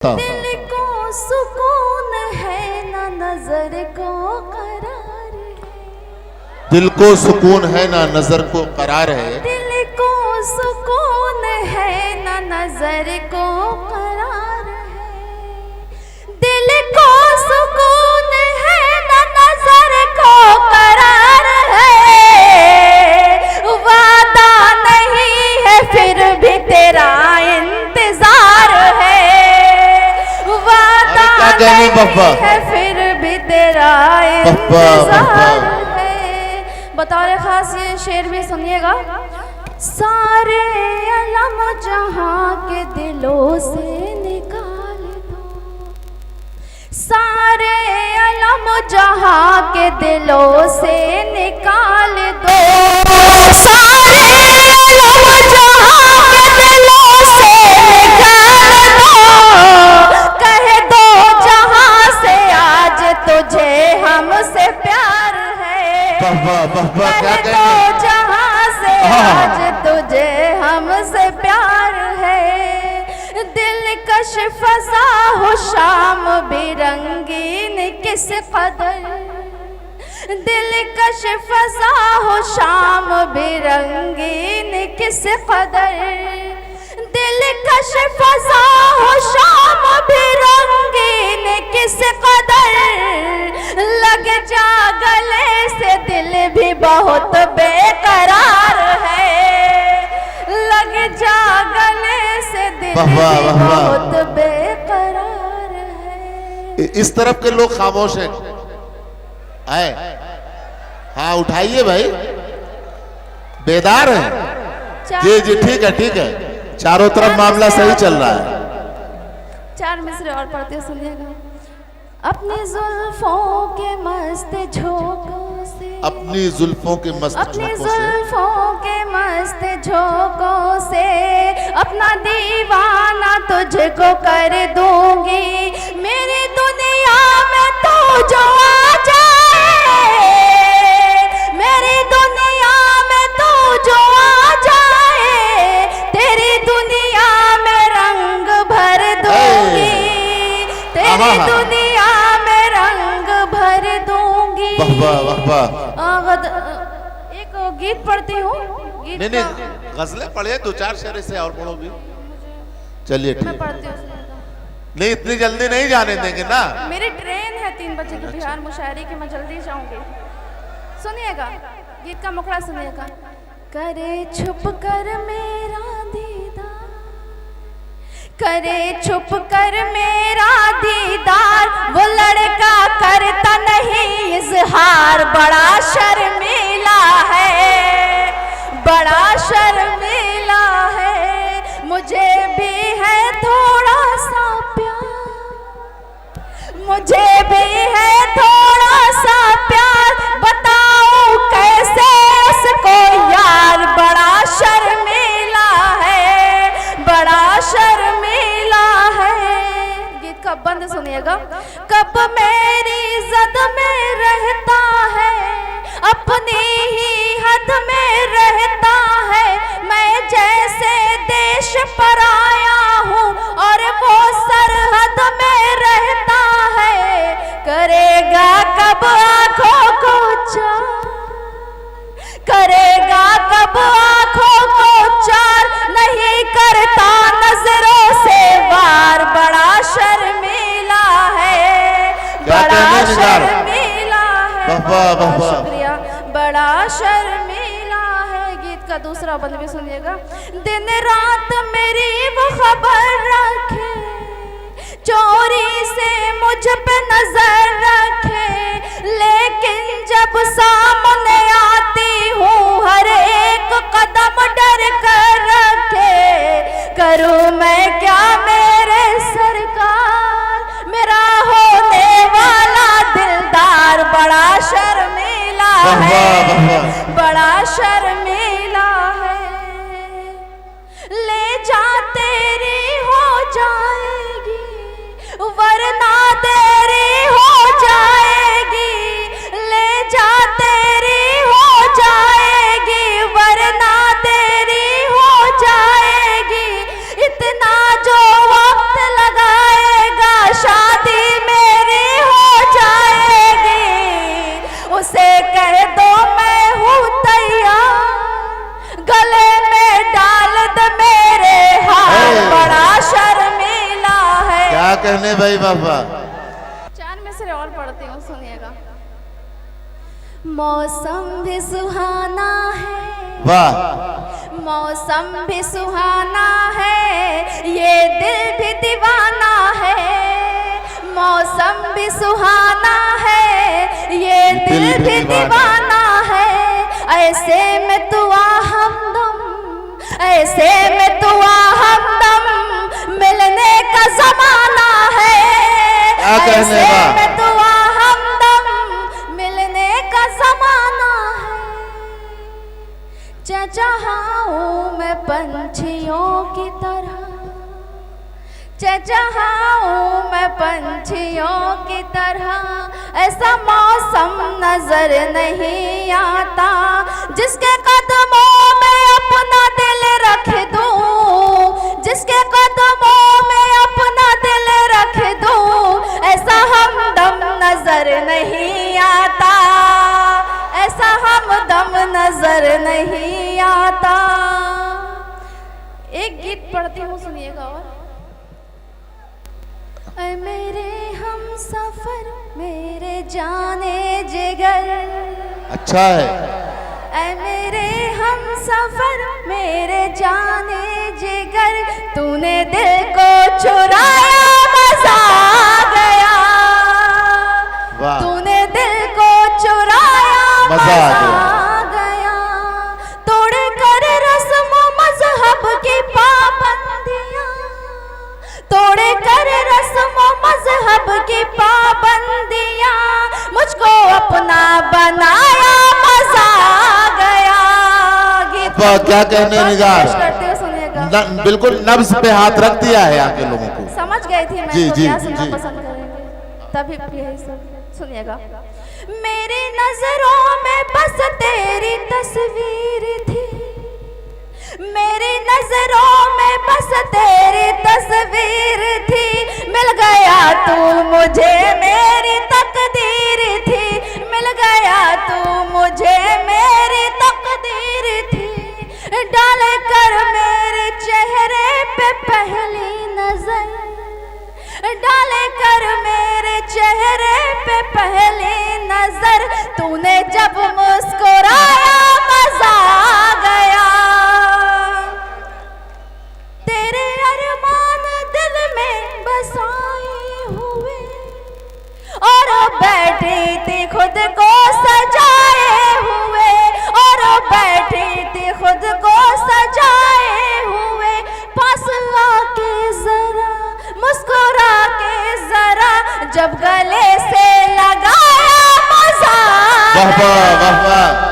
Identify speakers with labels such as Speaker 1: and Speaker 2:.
Speaker 1: दिल को सुकून है ना नजर को करार है।
Speaker 2: दिल को सुकून है ना नजर को करार है।
Speaker 1: दिल को सुकून है ना नजर को करार है। दिल को सुकून है ना नजर को करार है। वादा नहीं है फिर भी तेरा इंतजार है। है फिर भी तेरा इंतजार है। बतौर खास ये शेर भी सुनिएगा। सारे अलम जहां के दिलों से निकाल दो। सारे अलम जहां के दिलों से निकाल दो। सारे अलम जहां के दिलों से निकाल दो। कह दो तुझे हमसे प्यार है।
Speaker 2: क्या
Speaker 1: तो जहां से आज तुझे हमसे प्यार है। दिलकश फजा हो शाम बिरंगीन किस कदर। दिलकश फजा हो शाम बिरंगीन किस कदर। दिलकश फजा हो शाम बिरंगीन किस कदर। लग जा गले से दिल भी बहुत बेकरार है। लग जा गले से दिल भी बहुत बेकरार है।
Speaker 2: इस तरफ के लोग खामोश हैं। आए हाँ उठाइए भाई, बेदार है। जी जी ठीक है ठीक है। चारों तरफ मामला सही चल रहा है।
Speaker 1: चार मिसरे और पढ़ते सुनिएगा। अपनी जुल्फों के मस्त झोंकों से।
Speaker 2: अपनी जुल्फों के मस्त
Speaker 1: अपनी जुल्फों के मस्त झोंकों से अपना दीवाना तुझको कर दूंगी। मेरी दुनिया में तू जो आ जाए। मेरी दुनिया में तू जो आ जाए। तेरी दुनिया में रंग भर दूंगी। तेरी दुनिया में रंग भर दूंगी। एक गीत पढ़ती हूँ।
Speaker 2: नहीं गजलें पढ़े, दो चार शेर से और पढ़ो भी। चलिए ठीक है। नहीं इतनी जल्दी नहीं जाने देंगे ना।
Speaker 1: मेरी ट्रेन है 3 बजे की बिहार मुशायरे की, मैं जल्दी जाऊंगी। सुनिएगा गीत का मुखड़ा सुनिएगा। करे छुप कर मेरा दीदार। करे छुप कर मेरा दीदार। वो लड़का करता नहीं इजहार। बड़ा शर्मीला है। बड़ा शर्मीला है। मुझे भी है थोड़ा सा प्यार। मुझे भी है थोड़ा सा प्यार। बताओ कैसे उसको यार। बड़ा शर्मीला है। बड़ा शर्मीला है। गीत का बंद सुनिएगा। कब मेरी जद में रहता है। अपनी ही हद में रहता है। मैं जैसे देश पर आया हूँ और वो सरहद में रहता है। करेगा कब आँखों को चार। करेगा कब आँखों को चार। नहीं करता नजरों से वार। बड़ा शर्मीला है। बड़ा शर्मीला है। शुक्रिया। बड़ा शर्मीला है। गीत का दूसरा बंद भी सुनिएगा। दिन रात मेरी वो खबर रखे। चोरी से मुझ पे नजर रखे। लेकिन जब सामने आती हूँ हर एक कदम डर कर रखे। करूँ मैं क्या मेरे सरकार। मेरा होने वाला दिलदार। बड़ा शर्मीला है। बड़ा शर्मीला है। ले जा तेरी हो जाएगी वरना तेरी हो जाएगी। ले जा तेरी हो जाएगी वरना तेरी हो जाएगी।
Speaker 2: कहने भाई बाबा।
Speaker 1: चार मिसरे और पढ़ती हूँ, सुनिएगा। मौसम भी सुहाना है,
Speaker 2: वाह।
Speaker 1: मौसम भी सुहाना है, ये दिल भी दीवाना है। मौसम भी सुहाना है, ये दिल भी दीवाना है। ऐसे में तू आ हमदम, ऐसे में तू आ हमदम, मिलने का जमाना है। ऐसे में तू आ हमदम, मिलने का जमाना है। चहचहाऊं मैं पंछियों की तरह, चहचहाऊं मैं पंछियों की तरह। ऐसा मौसम नजर नहीं आता, जिसके कदमों में अपना दिल रख दूं, जिसके कदमों में अपना दिल रख दूं। ऐसा हमदम नजर नहीं आता, ऐसा हमदम नजर नहीं आता। एक गीत पढ़ती हूँ, सुनिएगा। और ऐ मेरे हम सफर, मेरे जाने जिगर,
Speaker 2: अच्छा है।
Speaker 1: ऐ मेरे हम सफर, मेरे जाने जिगर, तूने दिल को चुराया मजा आ गया। तूने दिल को चुराया मजा आ गया। तोड़ कर रस्म मजहब की पाबंदियां, तोड़ कर रस्म मजहब की पाबंदियां, मुझको अपना बनाया मजा आ गया।
Speaker 2: क्या कहने निगार,
Speaker 1: सुनिएगा।
Speaker 2: बिल्कुल नब्ज पे हाथ रख दिया है यहाँ के लोगों को।
Speaker 1: समझ गए थे मैं,
Speaker 2: जी,
Speaker 1: तो
Speaker 2: जी,
Speaker 1: क्या सुनना
Speaker 2: जी।
Speaker 1: पसंद करेंगे, तभी यही सुनिएगा। मेरी नजरों में बस तेरी तस्वीर थी, मेरी नजरों में बस तेरी तस्वीर थी। मिल गया तू मुझे, मेरी तकदीर थी। मिल गया तू मुझे, मेरी तकदीर थी। डाल कर मेरे चेहरे पे पहली नजर, डाल कर मेरे चेहरे पे पहली नजर, तूने जब मुस्कुराया मजा आ गया। तेरे अरमान दिल में बसाए हुए, और बैठी थी खुद को सजाए हुए, और बैठी थी खुद को सजाए हुए। पास आके जरा, मुस्कुरा के जरा, जब गले से लगाया मजा।
Speaker 2: वाह वाह वाह वाह।